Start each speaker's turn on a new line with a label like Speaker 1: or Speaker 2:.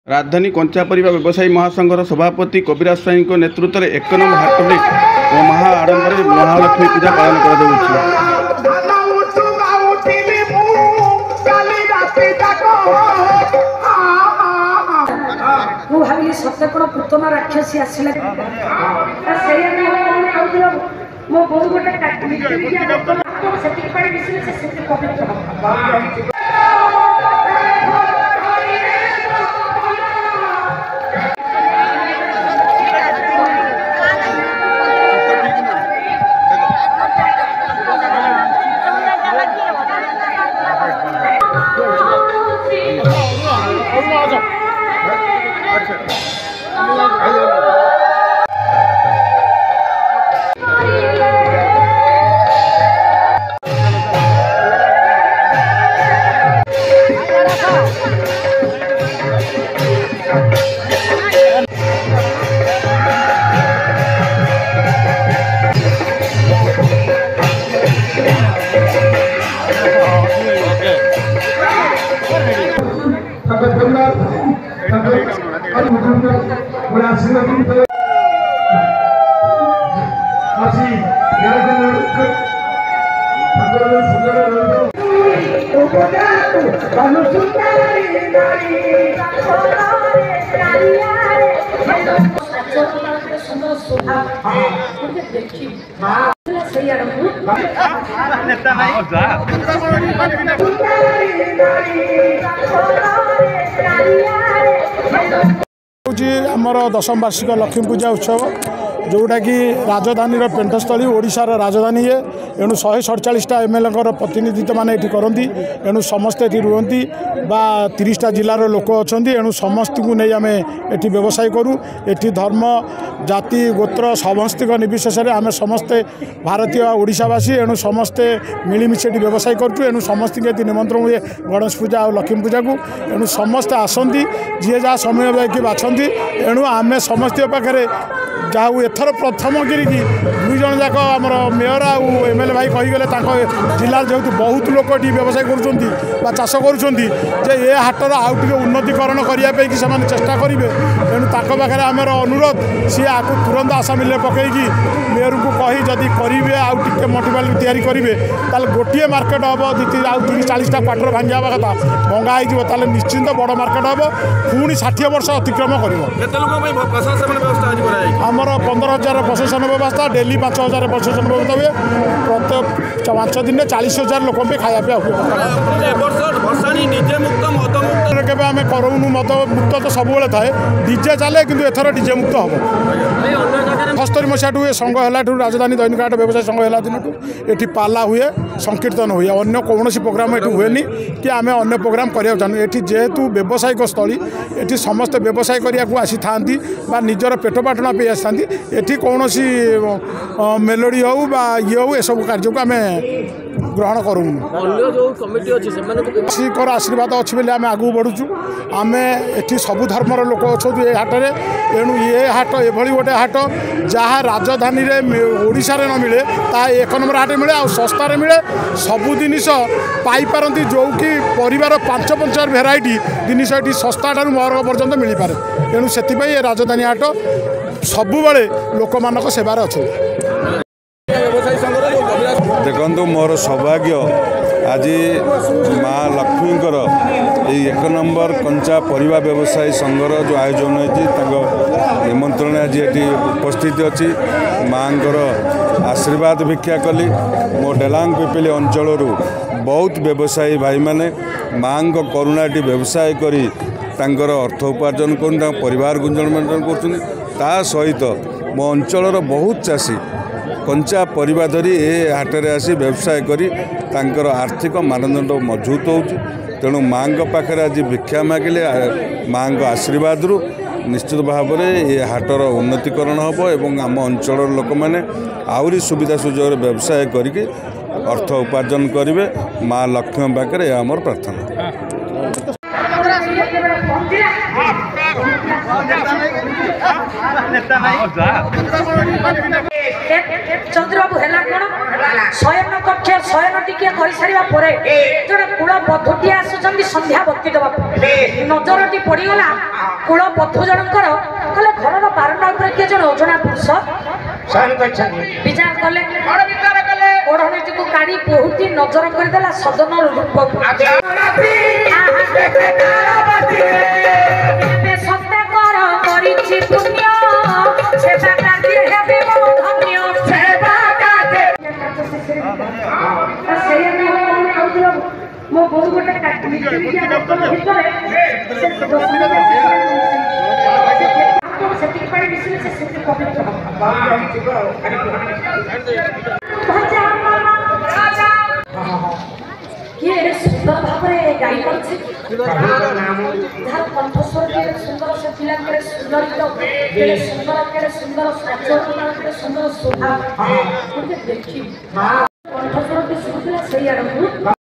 Speaker 1: राजधानी कंचा परिबा व्यवसायी महासंघर सभापति कविराज स्वाई नेतृत्व में 1 नंबर हाटबेक और महा आडंबर महालक्ष्मी पूजा पालन कर
Speaker 2: आमर 10म वार्षिक लक्ष्मी पूजा उत्सव जोटा कि राजधानी पेंटस्थली ओडिशार राजधानी है एणु 147टा एमएलए प्रतिनिधित्व मैंने ये करती एणु समस्ते ये रुहति बा 30टा जिलार लोक अच्छा एणु समस्त को नहीं आम ये व्यवसाय करूँ ये धर्म जाति गोत्र समस्त निर्विशेष आम समस्ते भारतीय ओडिशावासी एणु समस्ते मिलमिशे व्यवसाय करूँ एणु समस्त के निमंत्रण हुए गणेश पूजा और लक्ष्मी पूजा को एणु समस्ते आसती जी जहाँ समय बाकी बाछती एणु आम समस्त पाखे जहाँ एथर प्रथम गिरी दुई जन जाक आमर मेयर आउ एमएलए भाई कहीगले जिले जेहतु बहुत लोक व्यवसाय कर चाष कर हाटर आउ टे उन्नतीकरण करने से चेष्टा करेंगे तेणु पाखे आमर अनुरोध सी आपको तुरंत आशा मिले पकईकि मेयर को कही जदि करेंगे आउ टे मल्टीपल तैयारी करेंगे ताल गोटे मार्केट हम आउ 30-40टा क्वार्टर भांगा कथा भंगा हो निश्चिंत बड़ मार्केट हम पुणी 60 वर्ष अतिक्रम कर 15,000 प्रशासन व्यवस्था डेली 5,000 प्रशासन व्यवस्था हुए प्रत्येक 5 दिन में 40,000 लोक खाया हुए के आम करूँ मद मुक्त तो सब थाए डीजे चले कि एथर डीजे मुक्त हम 70 मसीहा संघ है राजधानी दैनिक हाट व्यवसाय संघ है दिन ये पाला हुए संकीर्तन हुए अन्य कौन प्रोग्राम ये हुए कि आम अन्य प्रोग्राम करने चाहूँ ये जेहेतु व्यवसायिक स्थली ये समस्त व्यवसाय करने को आसी था निजर पेट पाटना पे आसती ये कौन मेलोडी हो ये हो सब कार्य को आम ग्रहण करूँ आशीर्वाद अच्छी बोले आम आगू बढ़ुचु आम ये सबू धर्मर लोक अच्छा ये हाटर एणु ये हाट एभली गोटे हाट जहाँ राजधानी ओडिशा रे न मिले ता 1 नंबर हाट मिले आ सस्तार मिले सबू जिनिस पाइपारती जो कि परिवार 5-5 भेराइटी जिनिस ये सस्ता ठार महंग पर्यटन मिल पारे तेणु से राजधानी हाट सबु बेले लोक मानक सेवार अच्छे
Speaker 3: देखो मोर सौभाग्य आज माँ लक्ष्मीकर 1 नंबर कंचा परिबा व्यवसायी संघर जो आयोजन होती निमंत्रण आज ये उपस्थित अच्छी माँ आशीर्वाद भिक्षा कली मो डेलांग पिपिली अंचल बहुत व्यवसायी भाई माने माँ करुणाटी व्यवसाय करी अर्थ उपार्जन कर परिवार गुंजन मेंटेन कर सहित मो अंचल बहुत चाषी कंचा परिबा धरी ए हाटरे आसी व्यवसाय करी तांकर आर्थिक मानदंड मजबूत हो तेणु माँ पाखे आज भिक्षा मागिले माँ आशीर्वाद निश्चित भाव में ये हाटर उन्नतीकरण हम एवं आम अंचल लोक मैंने आहरी सुविधा सुजोग व्यवसाय करके अर्थ उपार्जन करेंगे माँ लक्ष्मी पाखे आमर प्रार्थना।
Speaker 4: चंद्रबाबू है शयन कक्ष शयन टिके कर सारा पर जड़े कूल बधुटी आसुच्च संध्या बत्ती देवा नजरटी पड़गला कूल बधु जनकर कले घर बारंडा किए जन ओजना पुरुष विचार कले ओढ़णी को काढ़ी बहुती नजर करदेला सदन रूप सत्य कर पुण्य सेवा कार्य हेबे धन्य मो बहुत गोटे किए सुंदर भाव गाई कंठस्वर सुंदर से पिला सुंदर सुंदर सुंदर साचर सुंदर स्वभाव देखी कंठस्वर शुभुला से